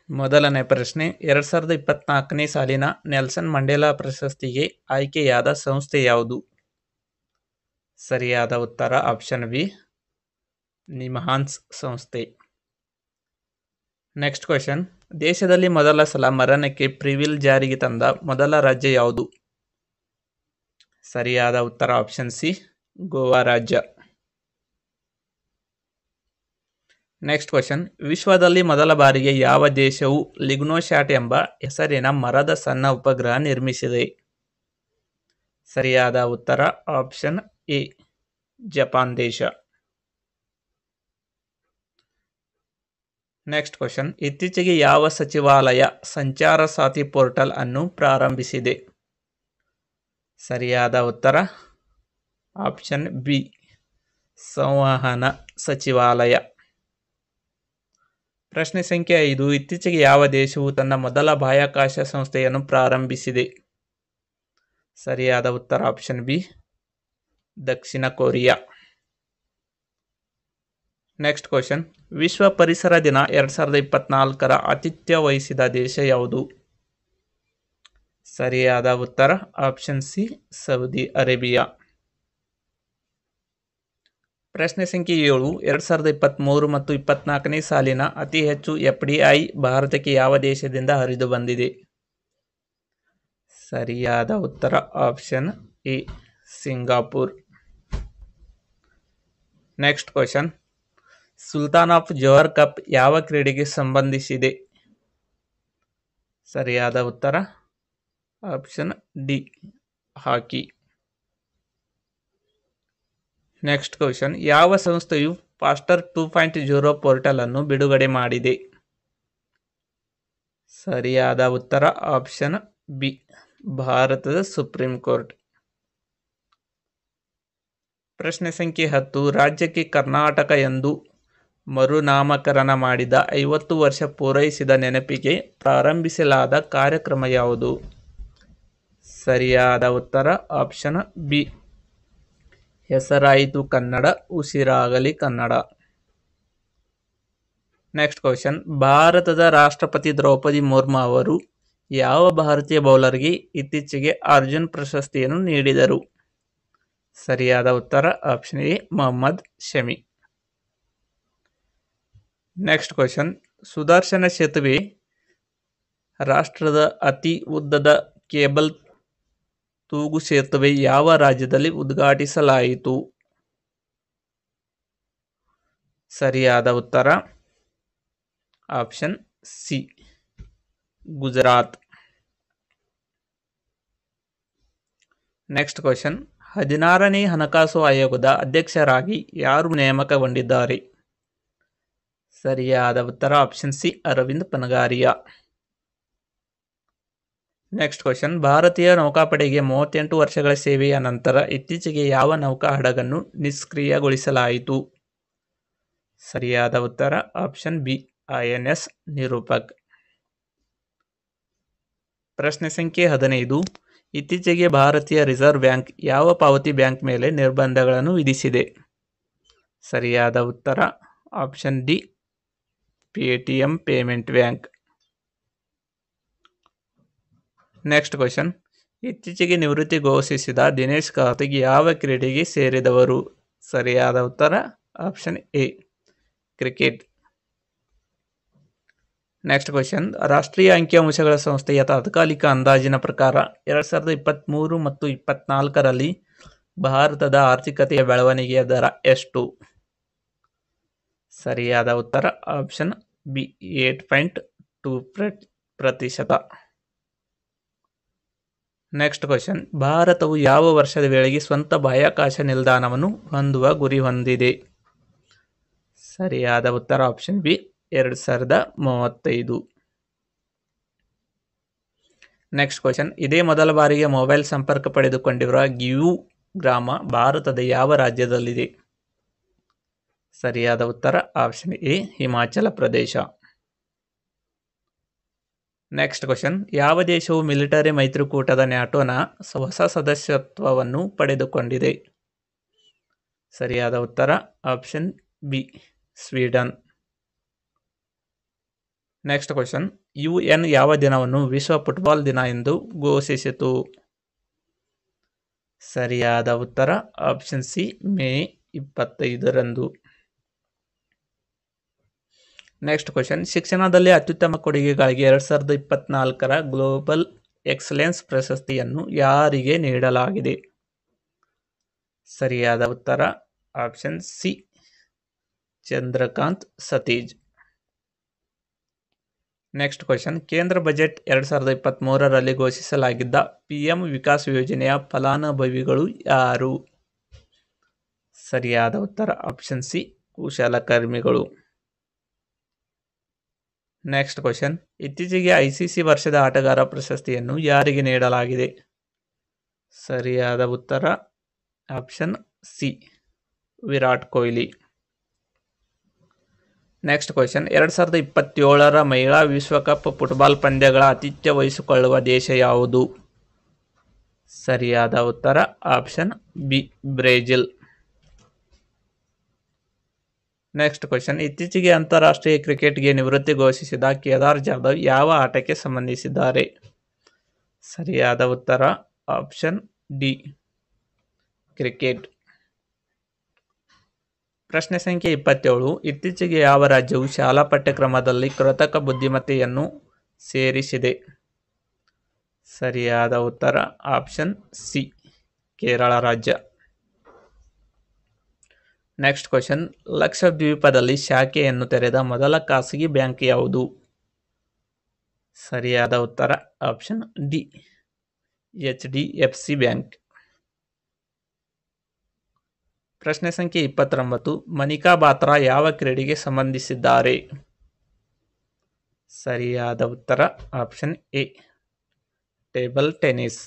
ಮೊದಲನೇ ಪ್ರಶ್ನೆ 2024ನೇ ಸಾಲಿನ ನೆಲ್ಸನ್ ಮಂಡೇಲಾ ಪ್ರಶಸ್ತಿಗೆ ಆಯ್ಕೆಯಾದ ಸಂಸ್ಥೆ ಯಾವುದು? ಸರಿಯಾದ ಉತ್ತರ ಆಪ್ಷನ್ ಬಿ, ನಿಮ್ಹಾನ್ಸ್ ಸಂಸ್ಥೆ. ನೆಕ್ಸ್ಟ್ ಕ್ವೆಶ್ಚನ್, ದೇಶದಲ್ಲಿ ಮೊದಲ ಸಲ ಮರಣಕ್ಕೆ ಪ್ರಿವಿಲ್ ಜಾರಿಗೆ ತಂದ ಮೊದಲ ರಾಜ್ಯ ಯಾವುದು? ಸರಿಯಾದ ಉತ್ತರ ಆಪ್ಷನ್ ಸಿ, ಗೋವಾ ರಾಜ್ಯ. ನೆಕ್ಸ್ಟ್ ಕ್ವೆಶ್ಚನ್, ವಿಶ್ವದಲ್ಲಿ ಮೊದಲ ಬಾರಿಗೆ ಯಾವ ದೇಶವು ಲಿಗ್ನೋಸ್ಯಾಟ್ ಎಂಬ ಹೆಸರಿನ ಮರದ ಸಣ್ಣ ಉಪಗ್ರಹ ನಿರ್ಮಿಸಿದೆ? ಸರಿಯಾದ ಉತ್ತರ ಆಪ್ಷನ್ ಎ, ಜಪಾನ್ ದೇಶ. ನೆಕ್ಸ್ಟ್ ಕ್ವೆಶ್ಚನ್, ಇತ್ತೀಚೆಗೆ ಯಾವ ಸಚಿವಾಲಯ ಸಂಚಾರ ಸಾಥಿ ಪೋರ್ಟಲ್ ಅನ್ನು ಪ್ರಾರಂಭಿಸಿದೆ? ಸರಿಯಾದ ಉತ್ತರ ಆಪ್ಷನ್ ಬಿ, ಸಂವಹನ ಸಚಿವಾಲಯ. ಪ್ರಶ್ನೆ ಸಂಖ್ಯೆ 5, ಇತ್ತೀಚೆಗೆ ಯಾವ ದೇಶವು ತನ್ನ ಮೊದಲ ಬಾಹ್ಯಾಕಾಶ ಸಂಸ್ಥೆಯನ್ನು ಪ್ರಾರಂಭಿಸಿದೆ? ಸರಿಯಾದ ಉತ್ತರ ಆಪ್ಷನ್ ಬಿ, ದಕ್ಷಿಣ ಕೊರಿಯಾ. ನೆಕ್ಸ್ಟ್ ಕ್ವೆಶ್ಚನ್, ವಿಶ್ವ ಪರಿಸರ ದಿನ 2024ರ ಆತಿಥ್ಯ ವಹಿಸಿದ ದೇಶ ಯಾವುದು? ಸರಿಯಾದ ಉತ್ತರ ಆಪ್ಷನ್ ಸಿ, ಸೌದಿ ಅರೇಬಿಯಾ. ಪ್ರಶ್ನೆ ಸಂಖ್ಯೆ 7, 2023 ಮತ್ತು 24ನೇ ಸಾಲಿನ ಅತಿ ಹೆಚ್ಚು FDI ಭಾರತಕ್ಕೆ ಯಾವ ದೇಶದಿಂದ ಹರಿದು ಬಂದಿದೆ? ಸರಿಯಾದ ಉತ್ತರ option A, Singapore. Next question, Sultan of Johor Cup ಯಾವ ಕ್ರೀಡೆಗೆ ಸಂಬಂಧಿಸಿದೆ? ಸರಿಯಾದ ಉತ್ತರ option D, hockey. Next question, ಯಾವ ಸಂಸ್ಥೆಯು ಫಾಸ್ಟರ್ 2.0 ಪೋರ್ಟಲ್ ಅನ್ನು ಬಿಡುಗಡೆ ಮಾಡಿದೆ? ಸರಿಯಾದ ಉತ್ತರ ಆಪ್ಷನ್ ಬಿ, ಭಾರತದ ಸುಪ್ರೀಂ ಕೋರ್ಟ್. ಪ್ರಶ್ನೆ ಸಂಖ್ಯೆ 10, ರಾಜ್ಯಕ್ಕೆ ಕರ್ನಾಟಕ ಎಂದು ಮರುನಾಮಕರಣ ಮಾಡಿದ 50 ವರ್ಷ ಪೂರೈಸಿದ ನೆನಪಿಗೆ ಪ್ರಾರಂಭಿಸಲಾದ ಕಾರ್ಯಕ್ರಮ ಯಾವುದು? ಸರಿಯಾದ ಉತ್ತರ ಆಪ್ಷನ್ ಬಿ, ಹೆಸರಾಯಿತು ಕನ್ನಡ ಉಸಿರಾಗಲಿ ಕನ್ನಡ. ನೆಕ್ಸ್ಟ್ ಕ್ವೆಶ್ಚನ್, ಭಾರತದ ರಾಷ್ಟ್ರಪತಿ ದ್ರೌಪದಿ ಮುರ್ಮು ಅವರು ಯಾವ ಭಾರತೀಯ ಬೌಲರ್ಗೆ ಇತ್ತೀಚೆಗೆ ಅರ್ಜುನ್ ಪ್ರಶಸ್ತಿಯನ್ನು ನೀಡಿದರು? ಸರಿಯಾದ ಉತ್ತರ option A, Mohammed Shami. Next question, Sudarshan ಸೇತುವೆ ರಾಷ್ಟ್ರದ ಅತಿ ಉದ್ದದ ಕೇಬಲ್ ತೂಗು ಸೇತುವೆ ಯಾವ ರಾಜ್ಯದಲ್ಲಿ ಉದ್ಘಾಟಿಸಲಾಯಿತು? ಸರಿಯಾದ ಉತ್ತರ option C, Gujarat. Next question, 16ನೇ ಹಣಕಾಸು ಆಯೋಗದ ಅಧ್ಯಕ್ಷರಾಗಿ ಯಾರು ನೇಮಕಗೊಂಡಿದ್ದಾರೆ? ಸರಿಯಾದ ಉತ್ತರ option C, Arvind Panagariya. Next question, ಭಾರತೀಯ ನೌಕಾಪಡೆಗೆ 38 ವರ್ಷಗಳ ಸೇವೆಯ ನಂತರ ಇತ್ತೀಚೆಗೆ ಯಾವ ನೌಕಾ ಹಡಗನ್ನು ನಿಷ್ಕ್ರಿಯಗೊಳಿಸಲಾಯಿತು? ಸರಿಯಾದ ಉತ್ತರ ಆಪ್ಷನ್ ಬಿ, INS ನಿರೂಪಕ್. ಪ್ರಶ್ನೆ ಸಂಖ್ಯೆ 15, ಇತ್ತೀಚೆಗೆ ಭಾರತೀಯ ರಿಸರ್ವ್ ಬ್ಯಾಂಕ್ ಯಾವ ಪಾವತಿ ಬ್ಯಾಂಕ್ ಮೇಲೆ ನಿರ್ಬಂಧಗಳನ್ನು ವಿಧಿಸಿದೆ? ಸರಿಯಾದ ಉತ್ತರ option D, Paytm payment bank. Next question, ಇತ್ತೀಚೆಗೆ ನಿವೃತ್ತಿ ಘೋಷಿಸಿದ ದಿನೇಶ್ ಕಾರ್ತಿಕ್ ಯಾವ ಕ್ರೀಡೆಗೆ ಸೇರಿದವರು? ಸರಿಯಾದ ಉತ್ತರ option A, cricket. Next question, ರಾಷ್ಟ್ರೀಯ ಅಂಕಿಅಂಶಗಳ ಸಂಸ್ಥೆಯ ತಾತ್ಕಾಲಿಕ ಅಂದಾಜಿನ ಪ್ರಕಾರ 2023 ಮತ್ತು 24ರಲ್ಲಿ ಭಾರತದ ಆರ್ಥಿಕತೆಯ ಬೆಳವಣಿಗೆಯ ದರ ಎಷ್ಟು? ಸರಿಯಾದ ಉತ್ತರ ಆಪ್ಷನ್ ಬಿ, 8.2%. ನೆಕ್ಸ್ಟ್ ಕ್ವೆಶ್ಚನ್, ಭಾರತವು ಯಾವ ವರ್ಷದ ವೇಳೆಗೆ ಸ್ವಂತ ಬಾಹ್ಯಾಕಾಶ ನಿಲ್ದಾಣವನ್ನು ಹೊಂದುವ ಗುರಿ ಹೊಂದಿದೆ? ಸರಿಯಾದ ಉತ್ತರ ಆಪ್ಷನ್ ಬಿ, 2035. ನೆಕ್ಸ್ಟ್ ಕ್ವೆಶ್ಚನ್, ಇದೇ ಮೊದಲ ಬಾರಿಗೆ ಮೊಬೈಲ್ ಸಂಪರ್ಕ ಪಡೆದುಕೊಂಡಿರುವ ಗಿವು ಗ್ರಾಮ ಭಾರತದ ಯಾವ ರಾಜ್ಯದಲ್ಲಿದೆ? ಸರಿಯಾದ ಉತ್ತರ option A, Himachal Pradesh. Next question, ಯಾವ ದೇಶವು ಮಿಲಿಟರಿ ಮೈತ್ರಿಕೂಟದ ನ್ಯಾಟೋನ ಹೊಸ ಸದಸ್ಯತ್ವವನ್ನು ಪಡೆದುಕೊಂಡಿದೆ? ಸರಿಯಾದ ಉತ್ತರ option B, Sweden. Next question, UN ಯಾವ ದಿನವನ್ನು ವಿಶ್ವ ಫುಟ್ಬಾಲ್ ದಿನ ಎಂದು ಘೋಷಿಸಿತು? ಸರಿಯಾದ ಉತ್ತರ ಆಪ್ಷನ್ ಸಿ, ಮೇ 25ರಂದು. ನೆಕ್ಸ್ಟ್ ಕ್ವಶನ್, ಶಿಕ್ಷಣದಲ್ಲಿ ಅತ್ಯುತ್ತಮ ಕೊಡುಗೆಗಾಗಿ 2024ರ ಗ್ಲೋಬಲ್ ಎಕ್ಸಲೆನ್ಸ್ ಪ್ರಶಸ್ತಿಯನ್ನು ಯಾರಿಗೆ ನೀಡಲಾಗಿದೆ? ಸರಿಯಾದ ಉತ್ತರ option C, Chandrakant Satij. Next question, ಕೇಂದ್ರ ಬಜೆಟ್ 2023ರಲ್ಲಿ ಘೋಷಿಸಲಾಗಿದ್ದ PM ವಿಕಾಸ್ ಯೋಜನೆಯ ಫಲಾನುಭವಿಗಳು ಯಾರು? ಸರಿಯಾದ ಉತ್ತರ ಆಪ್ಷನ್ ಸಿ, ಕುಶಲಕರ್ಮಿಗಳು. ನೆಕ್ಸ್ಟ್ ಕ್ವಶನ್, ಇತ್ತೀಚೆಗೆ ICC ವರ್ಷದ ಆಟಗಾರ ಪ್ರಶಸ್ತಿಯನ್ನು ಯಾರಿಗೆ ನೀಡಲಾಗಿದೆ? ಸರಿಯಾದ ಉತ್ತರ option C, Virat Kohli. Next question, 2027ರ ಮಹಿಳಾ ವಿಶ್ವಕಪ್ ಫುಟ್ಬಾಲ್ ಪಂದ್ಯಗಳ ಆತಿಥ್ಯ ವಹಿಸಿಕೊಳ್ಳುವ ದೇಶ ಯಾವುದು? ಸರಿಯಾದ ಉತ್ತರ option B, Brazil. Next question, ಇತ್ತೀಚೆಗೆ ಅಂತಾರಾಷ್ಟ್ರೀಯ ಕ್ರಿಕೆಟ್ಗೆ ನಿವೃತ್ತಿ ಘೋಷಿಸಿದ ಕೇದಾರ್ ಜಾಧವ್ ಯಾವ ಆಟಕ್ಕೆ ಸಂಬಂಧಿಸಿದ್ದಾರೆ? ಸರಿಯಾದ ಉತ್ತರ ಆಪ್ಷನ್ ಡಿ, ಕ್ರಿಕೆಟ್. ಪ್ರಶ್ನೆ ಸಂಖ್ಯೆ 27, ಇತ್ತೀಚೆಗೆ ಯಾವ ರಾಜ್ಯವು ಶಾಲಾ ಪಠ್ಯಕ್ರಮದಲ್ಲಿ ಕೃತಕ ಬುದ್ಧಿಮತ್ತೆಯನ್ನು ಸೇರಿಸಿದೆ? ಸರಿಯಾದ ಉತ್ತರ ಆಪ್ಷನ್ ಸಿ, ಕೇರಳ ರಾಜ್ಯ. ನೆಕ್ಸ್ಟ್ ಕ್ವಶನ್, ಲಕ್ಷದ್ವೀಪದಲ್ಲಿ ಶಾಖೆಯನ್ನು ತೆರೆದ ಮೊದಲ ಖಾಸಗಿ ಬ್ಯಾಂಕ್ ಯಾವುದು? ಸರಿಯಾದ ಉತ್ತರ ಆಪ್ಷನ್ ಡಿ, HDFC ಬ್ಯಾಂಕ್. ಪ್ರಶ್ನೆ ಸಂಖ್ಯೆ 29, ಮನಿಕಾ ಬಾತ್ರಾ ಯಾವ ಕ್ರೀಡೆಗೆ ಸಂಬಂಧಿಸಿದ್ದಾರೆ? ಸರಿಯಾದ ಉತ್ತರ ಆಪ್ಷನ್ ಎ, ಟೇಬಲ್ ಟೆನ್ನಿಸ್.